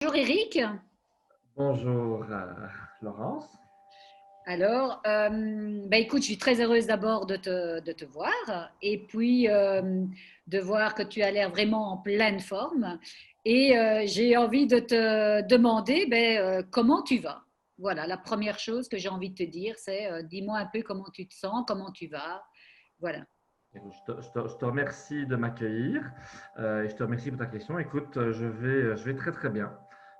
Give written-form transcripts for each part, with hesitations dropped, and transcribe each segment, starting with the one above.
Bonjour Eric. Bonjour Laurence. Alors, écoute, je suis très heureuse d'abord de te voir et puis de voir que tu as l'air vraiment en pleine forme. Et j'ai envie de te demander comment tu vas. Voilà, la première chose que j'ai envie de te dire, c'est dis-moi un peu comment tu te sens, comment tu vas. Voilà. Écoute, je te remercie de m'accueillir et je te remercie pour ta question. Écoute, je vais très très bien,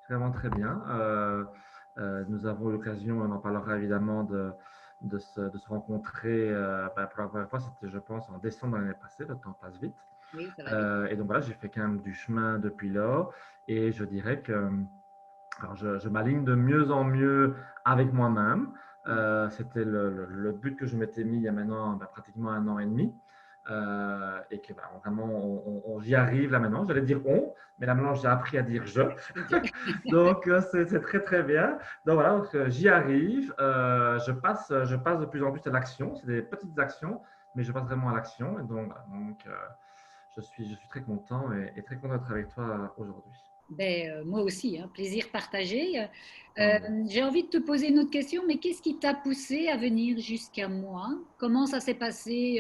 vraiment très bien. Nous avons eu l'occasion, on en parlera évidemment, de se rencontrer pour la première fois. C'était, je pense, en décembre de l'année passée. Le temps passe vite. Oui, ça va vite. Et donc voilà, j'ai fait quand même du chemin depuis lors et je dirais que alors je m'aligne de mieux en mieux avec moi-même. C'était le but que je m'étais mis il y a maintenant pratiquement 1 an et demi. Et que vraiment, j'y arrive là maintenant. J'allais dire on, mais là maintenant, j'ai appris à dire je. Donc, c'est très très bien. Donc voilà, donc, j'y arrive. Je passe de plus en plus à l'action. C'est des petites actions, mais je passe vraiment à l'action. Et donc, voilà, je suis très content et très content d'être avec toi aujourd'hui. Moi aussi, hein, plaisir partagé. Tant mieux. J'ai envie de te poser une autre question, mais qu'est-ce qui t'a poussé à venir jusqu'à moi? Comment ça s'est passé?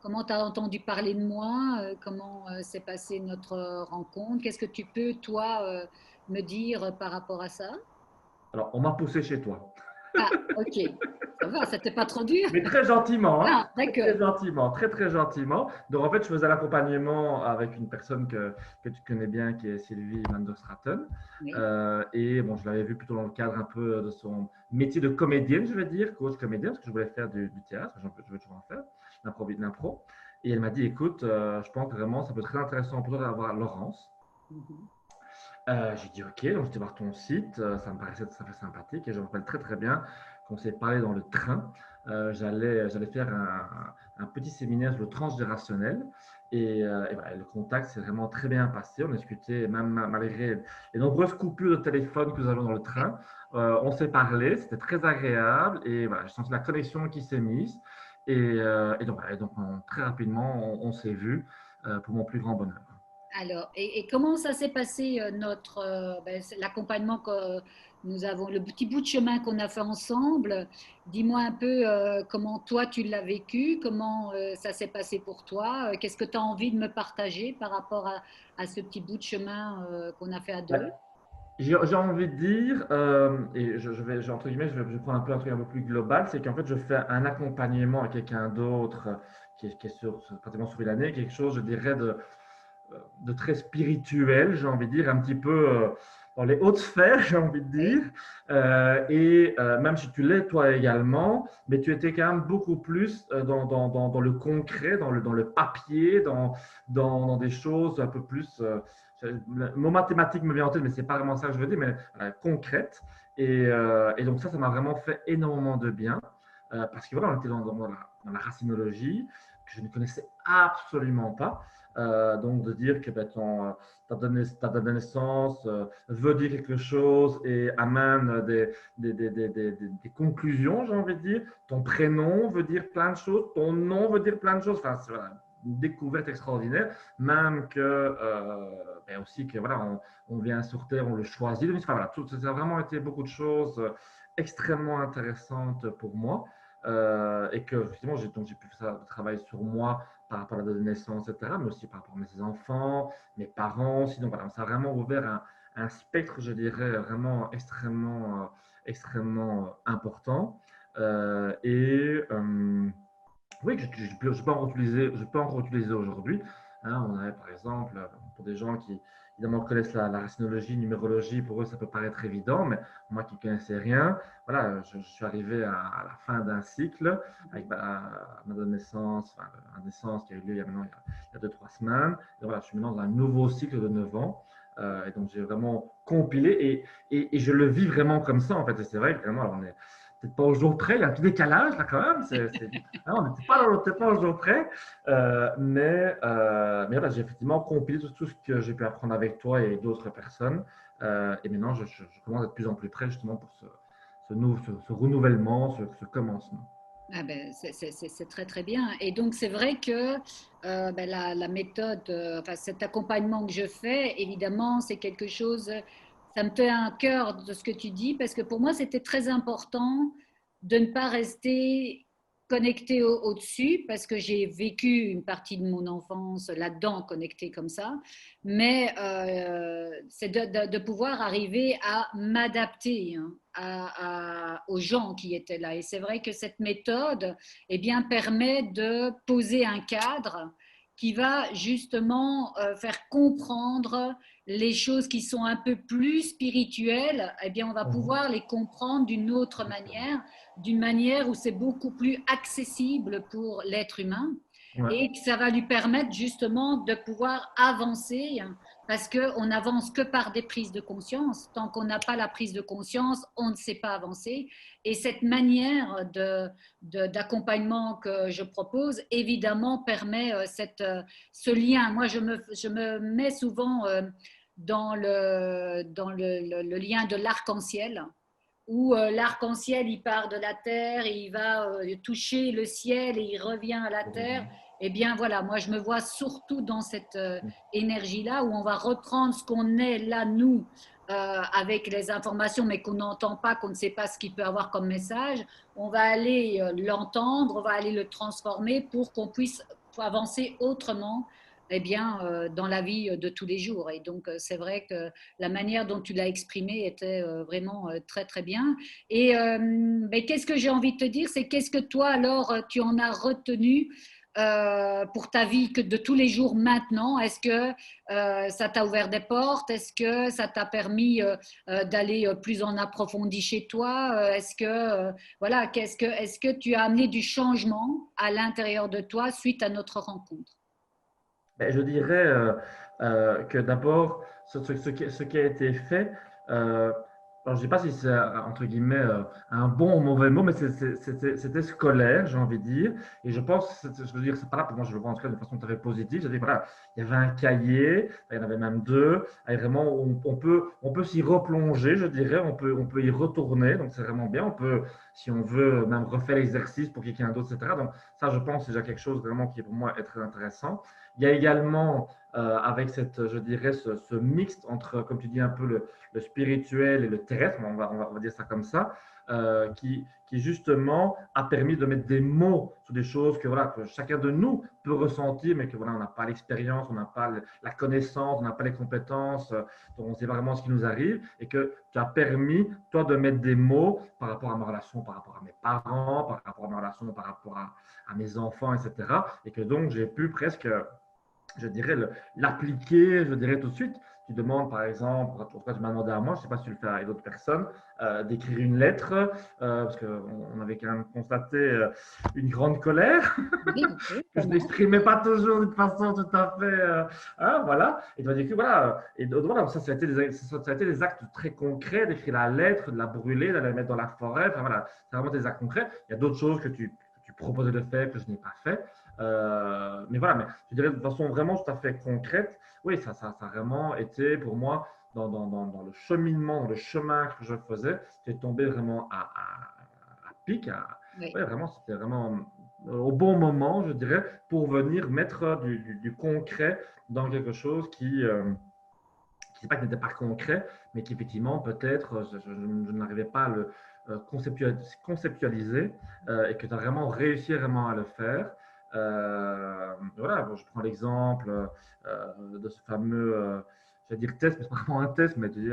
Comment tu as entendu parler de moi? Comment s'est passée notre rencontre? Qu'est-ce que tu peux, toi, me dire par rapport à ça? Alors, on m'a poussé chez toi. Ah, ok, ça va, c'était pas trop dur. Mais très gentiment, hein. Ah, Très, très d'accord. gentiment, très, très gentiment. Donc, en fait, je faisais l'accompagnement avec une personne que tu connais bien, qui est Sylvie Van der Straten. Oui, Et bon, je l'avais vu plutôt dans le cadre un peu de son métier de comédienne, je vais dire, coach comédienne, parce que je voulais faire du théâtre, je veux toujours en faire, l'impro. Et elle m'a dit, écoute, je pense que vraiment, ça peut être très intéressant pour toi d'avoir Laurence. mhm. J'ai dit OK, donc j'étais voir ton site, ça me paraissait tout à fait sympathique et je me rappelle très très bien qu'on s'est parlé dans le train. J'allais faire un petit séminaire sur le transgénérationnel et voilà, le contact s'est vraiment très bien passé. On a discuté, même malgré les nombreuses coupures de téléphone que nous avons dans le train, on s'est parlé, c'était très agréable et voilà, j'ai senti la connexion qui s'est mise et donc, voilà, très rapidement on s'est vu pour mon plus grand bonheur. Alors, et comment ça s'est passé notre l'accompagnement que nous avons, le petit bout de chemin qu'on a fait ensemble? Dis-moi un peu comment toi tu l'as vécu, comment ça s'est passé pour toi, qu'est-ce que tu as envie de me partager par rapport à ce petit bout de chemin qu'on a fait à deux? J'ai envie de dire, et entre guillemets, je prends un truc un peu plus global, c'est qu'en fait, je fais un accompagnement à quelqu'un d'autre qui est pratiquement sur une année, quelque chose, je dirais, de très spirituel, j'ai envie de dire, un petit peu dans les hautes sphères, j'ai envie de Oui, dire. Même si tu l'es toi également, mais tu étais quand même beaucoup plus dans le concret, dans le papier, dans des choses un peu plus. Le mot mathématique me vient en tête, mais c'est pas vraiment ça que je veux dire, mais concrète. Et donc ça m'a vraiment fait énormément de bien. Parce que voilà, on était dans la racinologie, que je ne connaissais absolument pas. Donc de dire que ta date de naissance veut dire quelque chose et amène des conclusions, j'ai envie de dire. Ton prénom veut dire plein de choses, ton nom veut dire plein de choses. Enfin, c'est voilà, une découverte extraordinaire. Même que, aussi que voilà, on vient sur Terre, on le choisit. Enfin, voilà, ça a vraiment été beaucoup de choses extrêmement intéressantes pour moi. Et que justement, j'ai pu faire ça, travailler sur moi par rapport à la date de naissance, etc., mais aussi par rapport à mes enfants, mes parents aussi. Donc voilà, ça a vraiment ouvert un spectre, je dirais, vraiment extrêmement important. Oui, je peux encore utiliser aujourd'hui. Hein. On avait par exemple, pour des gens qui évidemment connaissent la racinologie, numérologie, pour eux ça peut paraître évident, mais moi qui ne connaissais rien, voilà, je suis arrivé à la fin d'un cycle avec ma naissance, enfin, la naissance qui a eu lieu il y a 2, 3 semaines. Et voilà, je suis maintenant dans un nouveau cycle de 9 ans. Et donc j'ai vraiment compilé et je le vis vraiment comme ça en fait. Et c'est vrai que vraiment, alors, on est peut-être pas au jour près, il y a un petit décalage là quand même. On n'était pas au jour près, mais voilà, j'ai effectivement compilé tout ce que j'ai pu apprendre avec toi et d'autres personnes. Et maintenant, je commence à être de plus en plus prêt justement pour ce renouvellement, ce commencement. Ah ben, c'est très très bien. Et donc c'est vrai que la méthode, enfin cet accompagnement que je fais, évidemment, c'est quelque chose. Ça me fait un cœur de ce que tu dis, parce que pour moi, c'était très important de ne pas rester connecté au-dessus, parce que j'ai vécu une partie de mon enfance là-dedans, connecté comme ça. Mais c'est de pouvoir arriver à m'adapter, hein, aux gens qui étaient là. Et c'est vrai que cette méthode, eh bien, permet de poser un cadre qui va justement faire comprendre les choses qui sont un peu plus spirituelles, eh bien, on va Mhm. pouvoir les comprendre Exactement. d'une manière où c'est beaucoup plus accessible pour l'être humain Ouais. et que ça va lui permettre justement de pouvoir avancer, hein, parce qu'on n'avance que par des prises de conscience. Tant qu'on n'a pas la prise de conscience, on ne sait pas avancer. Et cette manière d'accompagnement que je propose, évidemment, permet ce lien. Moi, je me mets souvent dans le lien de l'arc-en-ciel, où l'arc-en-ciel, il part de la terre et il va toucher le ciel et il revient à la terre. Eh bien voilà, moi je me vois surtout dans cette énergie-là où on va reprendre ce qu'on est là, nous, avec les informations, mais qu'on n'entend pas, qu'on ne sait pas ce qu'il peut avoir comme message. On va aller l'entendre, on va aller le transformer pour qu'on puisse avancer autrement, eh bien, dans la vie de tous les jours. Et donc, c'est vrai que la manière dont tu l'as exprimé était vraiment très, très bien. Et mais qu'est-ce que j'ai envie de te dire, c'est qu'est-ce que toi, alors, tu en as retenu pour ta vie que de tous les jours maintenant? Est-ce que ça t'a ouvert des portes? Est-ce que ça t'a permis d'aller plus en approfondi chez toi? Est-ce que, voilà, est-ce que tu as amené du changement à l'intérieur de toi suite à notre rencontre? Ben, je dirais que d'abord, ce qui a été fait, euh, alors je ne sais pas si c'est entre guillemets un bon ou mauvais mot, mais c'était scolaire, j'ai envie de dire. Et je pense, je veux dire, c'est pas là, pour moi, je le vois en tout cas de façon très positive. Je veux dire, voilà, il y avait un cahier, il y en avait même deux, et vraiment, on peut s'y replonger, je dirais, on peut y retourner, donc c'est vraiment bien. On peut, si on veut, même refaire l'exercice pour quelqu'un d'autre, etc. Donc, ça, je pense, c'est déjà quelque chose vraiment qui, pour moi, est très intéressant. Il y a également, avec cette, je dirais, ce mixte entre, comme tu dis, un peu le spirituel et le terrestre, on va dire ça comme ça, qui justement a permis de mettre des mots sur des choses que, voilà, que chacun de nous peut ressentir, mais que voilà, on n'a pas l'expérience, on n'a pas la connaissance, on n'a pas les compétences, donc on ne sait pas vraiment ce qui nous arrive, et que tu as permis, toi, de mettre des mots par rapport à ma relation, par rapport à mes parents, par rapport à ma relation, par rapport à mes enfants, etc. Et que donc j'ai pu presque, je dirais, l'appliquer, je dirais tout de suite. Tu demandes, par exemple, en tout cas, tu m'as demandé à moi, je ne sais pas si tu le fais à d'autres personnes, d'écrire une lettre, parce qu'on avait quand même constaté une grande colère, Oui, un peu, que pas je mal. n'exprimais pas toujours d'une façon tout à fait. Hein, voilà. Et tu vas dire que voilà, et donc, voilà, ça a été ça a été des actes très concrets, d'écrire la lettre, de la brûler, de la mettre dans la forêt. Enfin, voilà, c'est vraiment des actes concrets. Il y a d'autres choses que tu proposais de faire que je n'ai pas fait. Mais voilà, mais je dirais de façon vraiment tout à fait concrète, oui, ça a vraiment été pour moi dans le cheminement, dans le chemin que je faisais, j'ai tombé vraiment à pic, Oui. ouais, vraiment, c'était vraiment au bon moment, je dirais, pour venir mettre du concret dans quelque chose qui c'est pas qui n'était pas concret, mais qui effectivement peut-être je n'arrivais pas à le conceptualiser et que tu as vraiment réussi vraiment à le faire. Voilà, bon, je prends l'exemple de ce fameux, je vais dire test, mais c'est pas vraiment un test, mais tu dis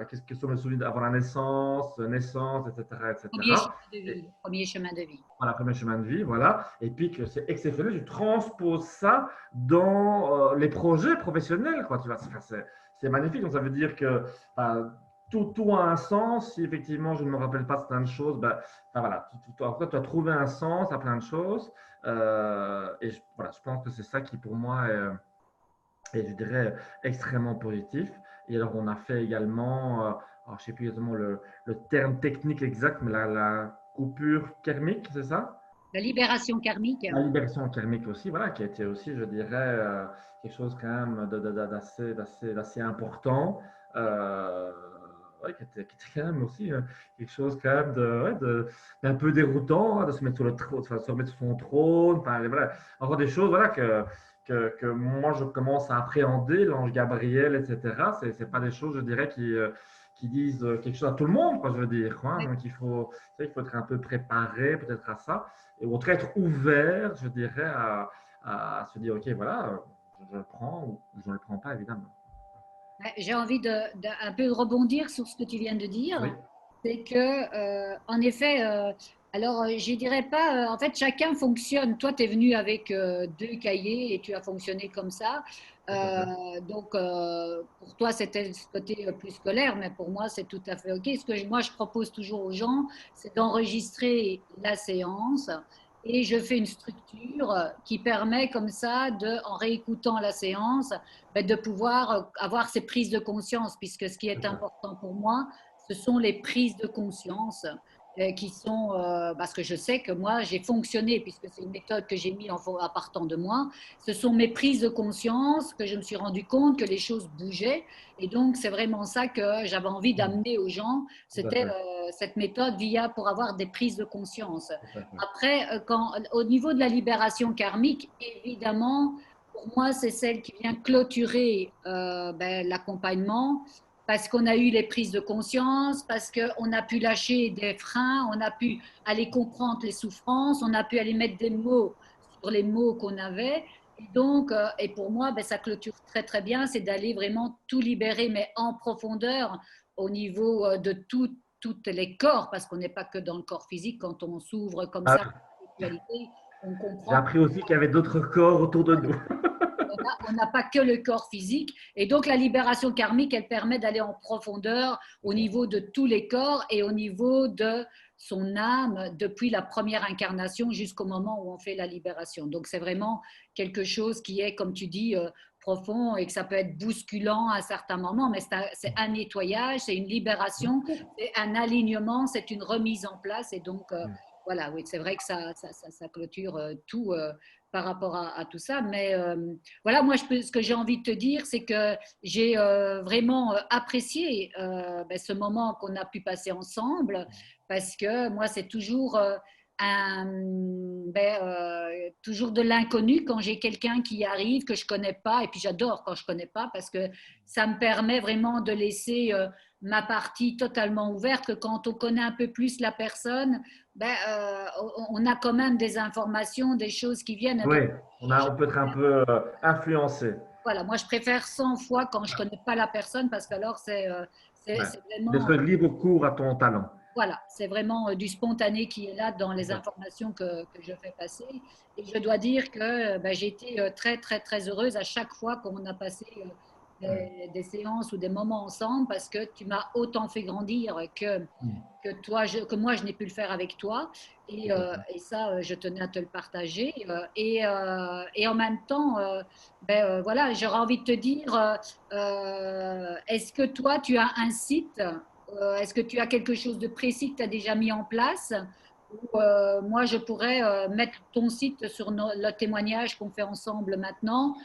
qu'est-ce que sont les souvenirs avant la naissance, etc., Premier etc. chemin de Et, vie. Premier chemin de vie. voilà, premier chemin de vie, voilà. Et puis que c'est exceptionnel, tu transposes ça dans les projets professionnels, quoi. Tu vois, c'est magnifique. Donc ça veut dire que bah, tout a un sens. Si effectivement je ne me rappelle pas certaines choses, bah, enfin, voilà, en fait, tu as trouvé un sens à plein de choses. Et voilà, je pense que c'est ça qui pour moi est, je dirais, extrêmement positif. Et alors on a fait également, alors, je ne sais plus exactement le terme technique exact, mais la coupure thermique, c'est ça? La libération karmique. La libération thermique aussi, voilà, qui a été aussi, je dirais, quelque chose quand même d'assez important. Euh, ouais, qui était quand même aussi quelque chose quand même d'un peu déroutant, hein, de se mettre sur le trône, enfin, se remettre sur son trône, enfin, voilà, encore des choses, voilà, que moi, je commence à appréhender, l'ange Gabriel, etc. Ce n'est pas des choses, je dirais, qui disent quelque chose à tout le monde, quoi, je veux dire. Hein. Donc, il faut être un peu préparé peut-être à ça, et ou être ouvert, je dirais, à se dire, OK, voilà, je le prends ou je ne le prends pas, évidemment. J'ai envie un peu rebondir sur ce que tu viens de Oui, dire. C'est que, en effet, alors je dirais pas, en fait, chacun fonctionne. Toi, tu es venu avec deux cahiers et tu as fonctionné comme ça. tout à fait. Donc, pour toi, c'était ce côté plus scolaire, mais pour moi, c'est tout à fait OK. Ce que moi, je propose toujours aux gens, c'est d'enregistrer la séance et je fais une structure qui permet comme ça, en réécoutant la séance, ben, de pouvoir avoir ces prises de conscience, puisque ce qui est Tout à fait. important pour moi, ce sont les prises de conscience qui sont, parce que je sais que moi, j'ai fonctionné, puisque c'est une méthode que j'ai mise en partant de moi, ce sont mes prises de conscience que je me suis rendu compte que les choses bougeaient. Et donc, c'est vraiment ça que j'avais envie d'amener aux gens, Tout à c'était fait. cette méthode via pour avoir des prises de conscience. Tout à fait. Après, au niveau de la libération karmique, évidemment, pour moi, c'est celle qui vient clôturer l'accompagnement parce qu'on a eu les prises de conscience, parce qu'on a pu lâcher des freins, on a pu aller comprendre les souffrances, on a pu aller mettre des mots sur les mots qu'on avait. Et donc, et pour moi, ben, ça clôture très très bien, c'est d'aller vraiment tout libérer, mais en profondeur au niveau de tous les corps, parce qu'on n'est pas que dans le corps physique, quand on s'ouvre comme ça, Ah, la spiritualité, on j'ai comprend appris aussi qu'il y avait d'autres corps autour de nous. on n'a pas que le corps physique. Et donc, la libération karmique, elle permet d'aller en profondeur au niveau de tous les corps et au niveau de son âme depuis la première incarnation jusqu'au moment où on fait la libération. Donc, c'est vraiment quelque chose qui est, comme tu dis, profond et que ça peut être bousculant à certains moments, mais c'est un nettoyage, c'est une libération, c'est un alignement, c'est une remise en place. Et donc, voilà, oui, c'est vrai que ça clôture tout par rapport à tout ça. Mais voilà, moi, ce que j'ai envie de te dire, c'est que j'ai vraiment apprécié ce moment qu'on a pu passer ensemble, parce que moi, c'est toujours toujours de l'inconnu quand j'ai quelqu'un qui arrive que je connais pas, et puis j'adore quand je connais pas, parce que ça me permet vraiment de laisser ma partie totalement ouverte, que quand on connaît un peu plus la personne, on a quand même des informations, des choses qui viennent. Oui, on peut être un peu influencé. Voilà, moi je préfère 100 fois quand je ne connais pas la personne parce que alors Ouais. c'est vraiment, D'être libre cours à ton talent. voilà, c'est vraiment du spontané qui est là dans les informations que je fais passer. Et je dois dire que j'ai été très, très, très heureuse à chaque fois qu'on a passé des séances ou des moments ensemble parce que tu m'as autant fait grandir que moi, je n'ai pu le faire avec toi. Et ça, je tenais à te le partager. Et en même temps, voilà, j'aurais envie de te dire, est-ce que toi, tu as un site? Est-ce que tu as quelque chose de précis que tu as déjà mis en place? Ou moi, je pourrais mettre ton site sur le témoignage qu'on fait ensemble maintenant.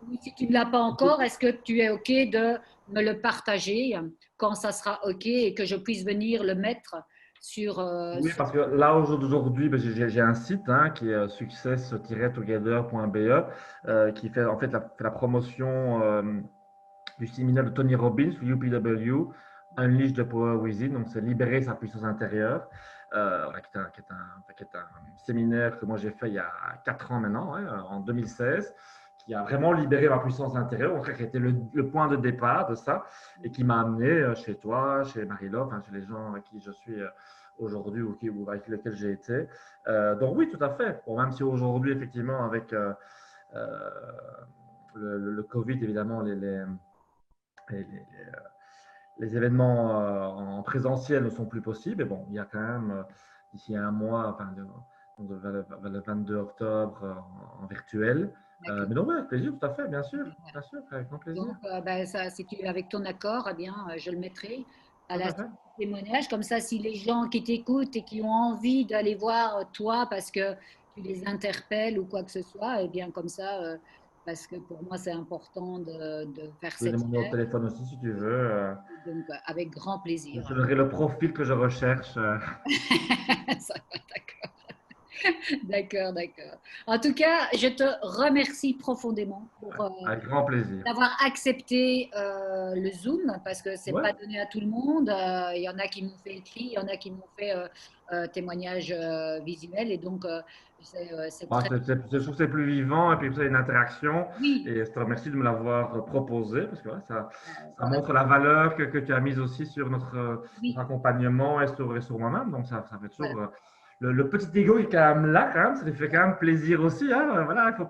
Ou si tu ne l'as pas encore, est-ce que tu es OK de me le partager quand ça sera OK et que je puisse venir le mettre sur, Oui, parce que là, aujourd'hui, ben, j'ai un site hein, qui est success-together.be qui fait en fait la promotion du séminaire de Tony Robbins, UPW, Unleash the Power Within, donc c'est libérer sa puissance intérieure, voilà, qui est un séminaire que moi j'ai fait il y a 4 ans maintenant, hein, en 2016, qui a vraiment libéré ma puissance intérieure, en fait, qui a été le point de départ de ça, et qui m'a amené chez toi, chez Marie-Laure, enfin, chez les gens avec qui je suis aujourd'hui ou avec lesquels j'ai été. Donc oui, tout à fait. Bon, même si aujourd'hui, effectivement, avec euh, le Covid, évidemment, les, les, les événements en présentiel ne sont plus possibles. Et bon, il y a quand même d'ici un mois, enfin, vers le 22 octobre en virtuel. avec, Mais donc, oui, avec plaisir, tout à fait, bien sûr, avec grand plaisir. donc, si tu avec ton accord, eh bien, je le mettrai à Tout la à suite fait. du témoignage. Comme ça, si les gens qui t'écoutent et qui ont envie d'aller voir toi parce que tu les interpelles ou quoi que ce soit, eh bien, comme ça, parce que pour moi, c'est important de faire Tu peux cette donner mon numéro de fête. téléphone aussi si tu veux. Donc, avec grand Je plaisir. te donnerai le profil que je recherche. Ça va, d'accord. D'accord, d'accord. En tout cas, je te remercie profondément pour Avec grand plaisir. d'avoir accepté le Zoom parce que c'est Ouais. pas donné à tout le monde. Il y en a qui m'ont fait écrit, il y en a qui m'ont fait témoignage visuel et donc c'est Bon, très je trouve que c'est plus vivant et puis c'est une interaction. oui. Et je te remercie de me l'avoir proposé parce que ouais, ça euh, montre la valeur que tu as mise aussi sur notre oui, accompagnement et sur moi-même. Donc ça fait voilà. toujours le petit ego qui est quand même là, quand même, ça lui fait quand même plaisir aussi. Hein. Voilà, De toute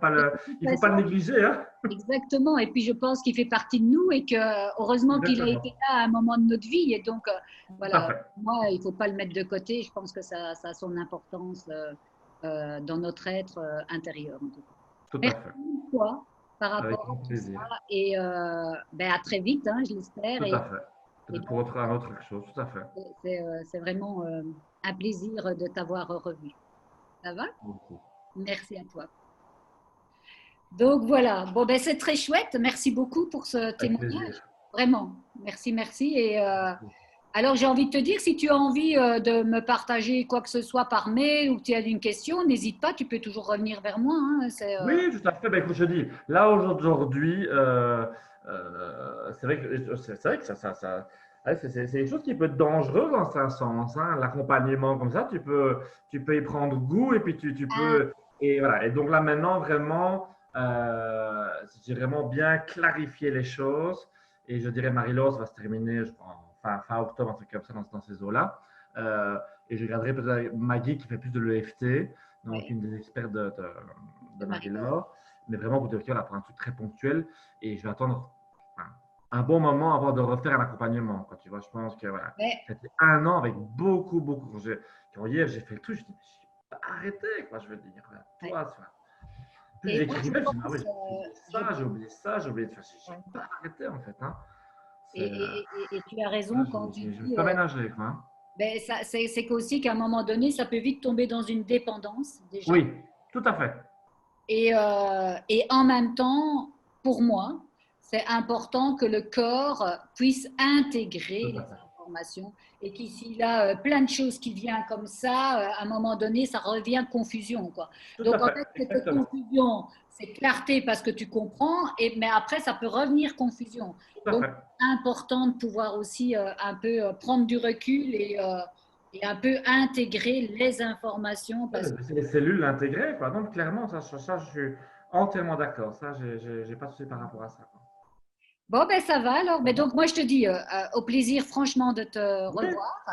il faut pas façon, le négliger. Hein. exactement. Et puis je pense qu'il fait partie de nous et que heureusement qu'il a été Exactement. là à un moment de notre vie. Et donc Tout à voilà, fait. moi, il faut pas le mettre de côté. Je pense que ça a son importance dans notre être intérieur en tout cas. Tout à Merci fait. mille fois par Avec rapport grand à tout ça plaisir. et ben, à très vite, hein, je l'espère. Tout à fait. Et Peut-être pour donc, un autre chose. Tout à fait. c'est vraiment un plaisir de t'avoir revu. Ça va? Beaucoup. Merci à toi. Donc voilà, bon ben c'est très chouette. Merci beaucoup pour ce Avec témoignage. plaisir. Vraiment, merci, merci. Et alors j'ai envie de te dire, si tu as envie de me partager quoi que ce soit par mail ou que tu as une question, n'hésite pas, tu peux toujours revenir vers moi. Hein, Oui, tout à fait. Ben, écoute, je dis, là aujourd'hui, c'est vrai que ouais, c'est quelque chose qui peut être dangereux dans un sens. Hein. L'accompagnement comme ça, tu peux y prendre goût et puis tu ah, peux. Et voilà. Et donc là maintenant, vraiment, je dirais vraiment bien clarifier les choses. Et je dirais, Marie-Laure, ça va se terminer, je crois, fin octobre, un truc comme ça, dans ces eaux-là. Euh, et je garderai peut-être Maggie qui fait plus de l'EFT, donc ouais, une des experts de de Marie-Laure. Marie-Laure, mais vraiment pour dire voilà, pour un truc très ponctuel. Et je vais attendre enfin, un bon moment avant de refaire un accompagnement. Quoi, tu vois, je pense que voilà, Mais, c'était un an avec beaucoup. Quand hier j'ai fait le truc, je dis, mais j'ai pas arrêté, quoi, je veux dire. Voilà, ouais. toi, ça. Plus Et moi je j'écrivais, je dis, ah pense, oui, j'ai oublié ça, j'ai oublié de faire. J'ai ouais. pas arrêté en fait. Hein. Et, et tu as Là, raison quand tu je me suis dis, pas ménagé, quoi. Hein. ben, c'est qu'aussi qu'à un moment donné, ça peut vite tomber dans une dépendance déjà. Oui, tout à fait. Et en même temps, pour moi, c'est important que le corps puisse intégrer Tout les à fait. informations et qu'ici, a plein de choses qui viennent comme ça, à un moment donné, ça revient confusion, quoi. Tout à Donc, en fait. fait, cette Exactement. confusion, c'est clarté parce que tu comprends, mais après, ça peut revenir confusion. Tout à Donc, fait. c'est important de pouvoir aussi un peu prendre du recul et un peu intégrer les informations Ouais, parce que c'est les cellules intégrées, quoi. Donc, clairement, je suis entièrement d'accord. Ça, j'ai pas de souci par rapport à ça. Quoi. bon, ben ça va alors. Ça Mais va. donc, moi, je te dis au plaisir, franchement, de te Oui, revoir.